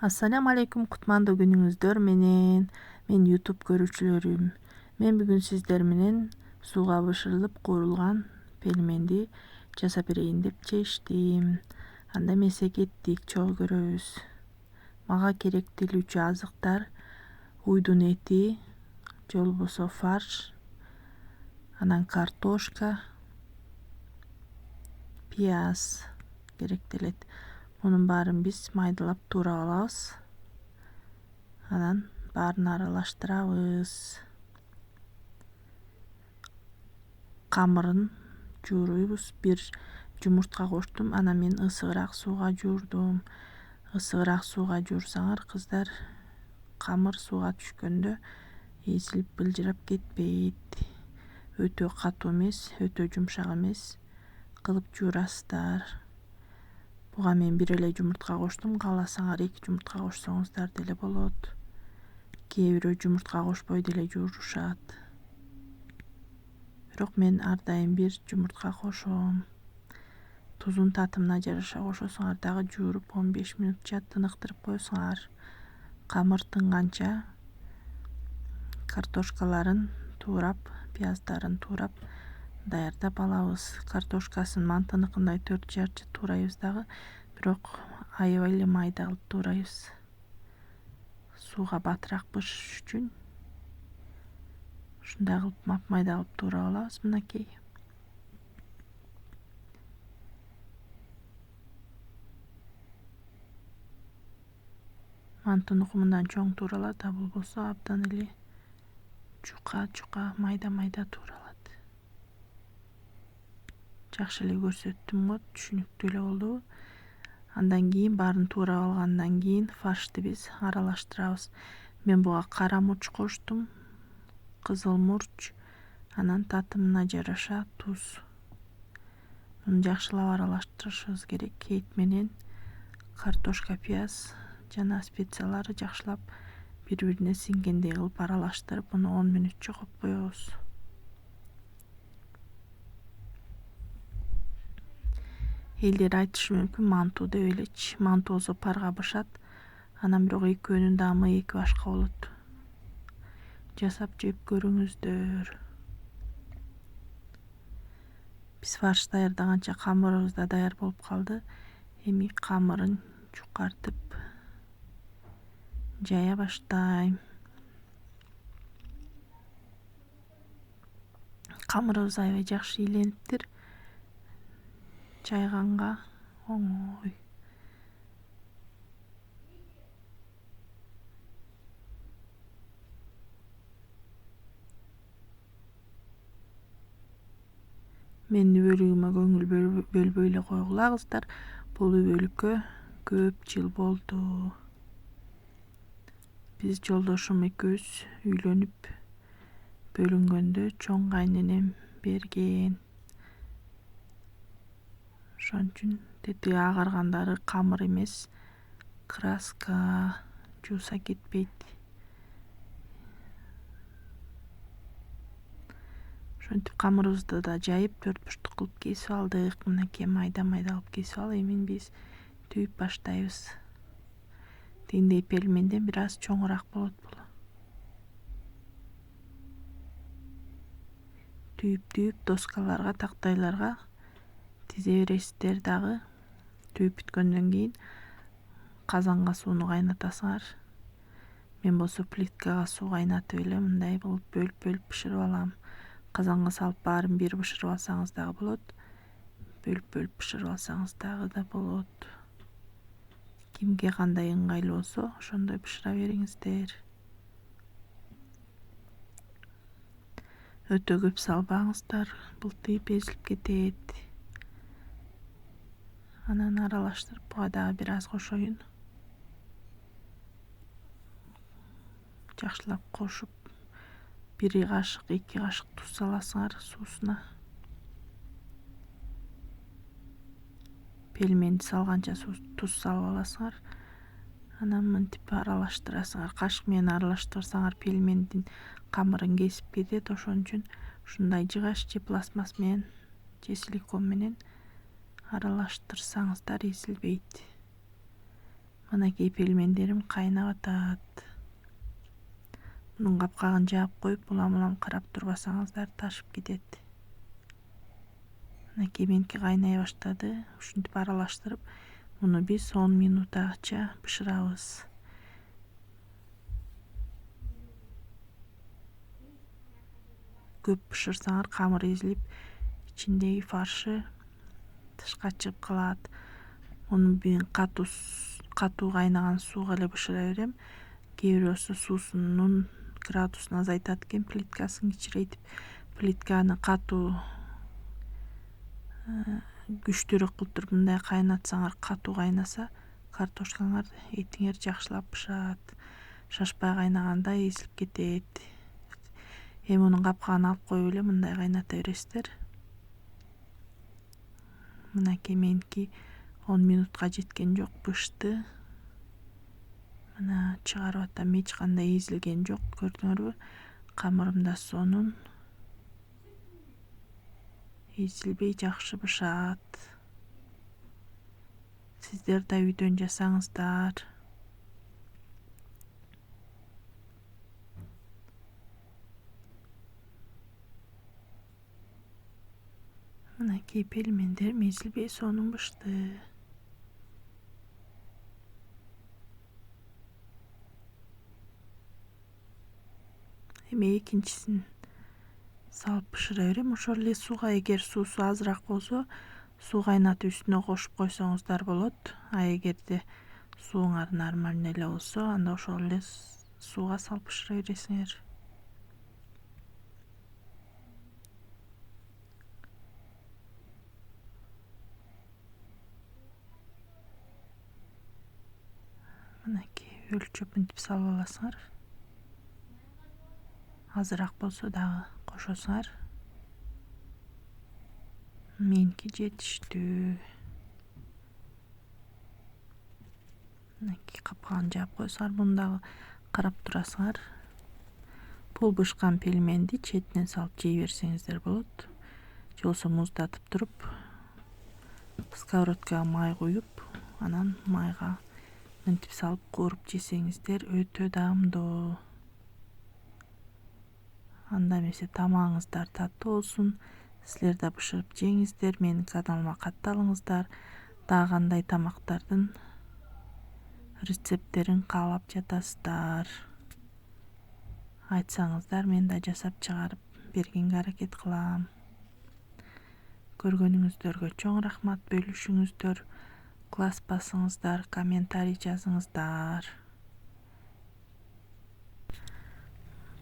Ассаляму алейкум, кутмандуу күнүңүздөр менен. Мен YouTube көрүүчүлөрүм. Мен бүгүн сиздер менен сууга бышырылып куурулган пельменди жасап берейин деп чечтим. Анда эмесе кеттик, чогуу көрөбүз. Мага керектелүүчү азыктар: уйдун эти, же болбосо фарш, анан картошка, пияз керектелет. Мунун баарын биз майдалап туурап алабыз. Анан баарын аралаштырабыз. Камырын жууруйбуз. Бир жумуртка коштум, анан мен ысыгыраак сууга жуурдум. Ысыгыраак сууга жуурсаңар, кыздар, камыр сууга түшкөндө эзилип былжырап кетпейт. Өтө катуу эмес, өтө жумшак эмес кылып жуурасыздар. Буга мен бир эле жумуртка коштум. Кааласаңар 2 жумуртка кошсоңуздар деле болот. Кээ бирөө жумуртка кошпой деле жуурушат. Бирок мен ар дайым бир жумуртка кошом. Тузун татымына жараша кошосуңар дагы жууруп 15 минутча тыныктырып коесуңар. Камыр тынганча картошкаларын туурап, пияздарын туурап даярдап алабыз. Картошкасын мантыныкындай 4 жарчы туурайбыз дагы, бирок аябай эле майда кылып туурайбыз. Сууга батыраак бышыш үчүн ушундай кылып мапмайда кылып туурап алабыз. Мынакей. Мантыныгы мындан чоң тууралат, а болбосо абдан эле чука майда тууралат. Жакшы эле көрсөттүм го, түшүнүктүү эле болдубу? Андан кийин баарын туурап алгандан кийин фаршты биз аралаштырабыз. Мен буга кара мурч коштум, кызыл мурч, анан татымына жараша туз. Муну жакшылап аралаштырышыбыз керек. Эт менен картошка, пияз жана специялары жакшылап бири-бирине сиңгендей кылып аралаштырып, муну 10 мүнөт жогоп коебуз. Элдер айтышы мүмкүн, мантуу деп элечи. Мантуу болсо парга бышат. Анан бирок экөөнүн даамы эки башка болот. Жасап жеп көрүңүздөр. Биз фарш даярдаганча камырыбыз да даяр болуп калды. Эми камырын жукартып жая баштайм. Камырыбыз аябай жакшы ийлениптир. Жайганга оңой. Менин үбөлүгүмө көңүл бөлбөй эле койгула кыздар. Бул үбөлүккө көп жыл болду. Биз жолдошум экөөбүз үйлөнүп бөлүнгөндө чоң кайненем берген. Ошон үчүн тетиги агаргандары камыр эмес, краска, жууса кетпейт. Ошентип камырыбызды да жайып 4 бурчтук кылып кесип алдык. Мынакей майда кылып кесип алып, эми биз түйүп баштайбыз. Тигиндей пельменден бир аз чоңураак болот бул. Түйүп доскаларга, тактайларга тизе бересиздер дагы. Түйүп бүткөндөн кийин казанга сууну кайнатасыңар. Мен болсо плиткага суу кайнатып эле мындай бөлүп бышырып алам. Казанга салып баарын бир бышырып алсаңыз дагы болот. Бөлүп бышырып алсаңыз дагы да болот. Кимге кандай ыңгайлуу болсо, ошондой бышыра бериңиздер. Өтө көп салбаңыздар, былтыйып эзилип кетет. Анан аралаштырып, буга дагы бир аз кошоюн. Жакшылап кошуп, 1 кашык, 2 кашык туз саласыңар суусуна. Пельменди салганча туз салып аласыңар. Анан мынтип аралаштырасыңар. Кашык менен аралаштырсаңар пельмендин камырын кесип кетет. Ошон үчүн ушундай жыгач же пластмасс менен же силикон менен аралаштырсаңыздар эзилбейт. Мынакей пельмендерим кайнап атат. Мунун капкагын жаап коюп, улам карап турбасаңыздар ташып кетет. Мынакей меники кайнай баштады. Ушинтип аралаштырып, муну биз 10 минутача бышырабыз. Көп бышырсаңар камыр эзилип, ичиндеги фаршы тышка чыгып калат. Муну мен катуу кайнаган сууга эле бышыра берем. Кээ бирөөсү суусунун градусун азайтат экен, плиткасын кичирейтип, плитканы катуу күчтүүрөөк кылып туруп мындай кайнатсаңар, катуу кайнаса, картошкаңар, этиңер жакшылап бышат. Шашпай кайнаганда эзилип кетет. Эми мунун капкагын алып коюп эле мындай кайната бересиздер. Мынакей меники 10 минутка жеткен жок, бышты. Мына чыгарып атам, эч кандай эзилген жок, көрдүңөрбү? Камырым да сонун. Эзилбей жакшы бышат. Сиздер да үйдөн жасаңыздар. Мынакей пельмендерим эзилбей сонун бышты. Эми экинчисин салып бышыра берем. Ошол эле сууга, эгер суусу азыраак болсо, суу кайнатып үстүнө кошуп койсоңуздар болот. А эгерде сууңар нормальный эле болсо, анда ошол эле сууга салып бышыра бересиңер. Мынакей өлчөп мынтип салып аласыңар. Азыраак болсо дагы кошосуңар. Меники жетиштүү. Мынакей капкагын жаап койсоңар, муну дагы карап турасыңар. Бул бышкан пельменди четинен салып жей берсеңиздер болот. Же болбосо муздатып туруп, сковородкага май куюп, анан майга мынтип салып кууруп жесеңиздер өтө даамдуу. Анда эмесе тамагыңыздар таттуу болсун. Силер да бышырып жеңиздер, менин каналыма катталыңыздар. Дагы кандай тамактардын рецепттерин каалап жатасыздар, айтсаңыздар, мен да жасап чыгарып бергенге аракет кылам. Көргөнүңүздөргө чоң рахмат, бөлүшүңүздөр, класс басыңыздар, комментарий жазыңыздар.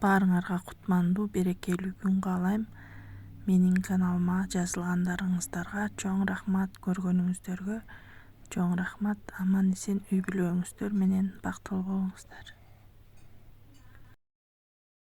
Баарыңарга кутмандуу, берекелүү күн каалайм. Менин каналыма жазылгандарыңыздарга чоң рахмат, көргөнүңүздөргө чоң рахмат. Аман эсен үй бүлөңүздөр менен бактылуу болуңуздар.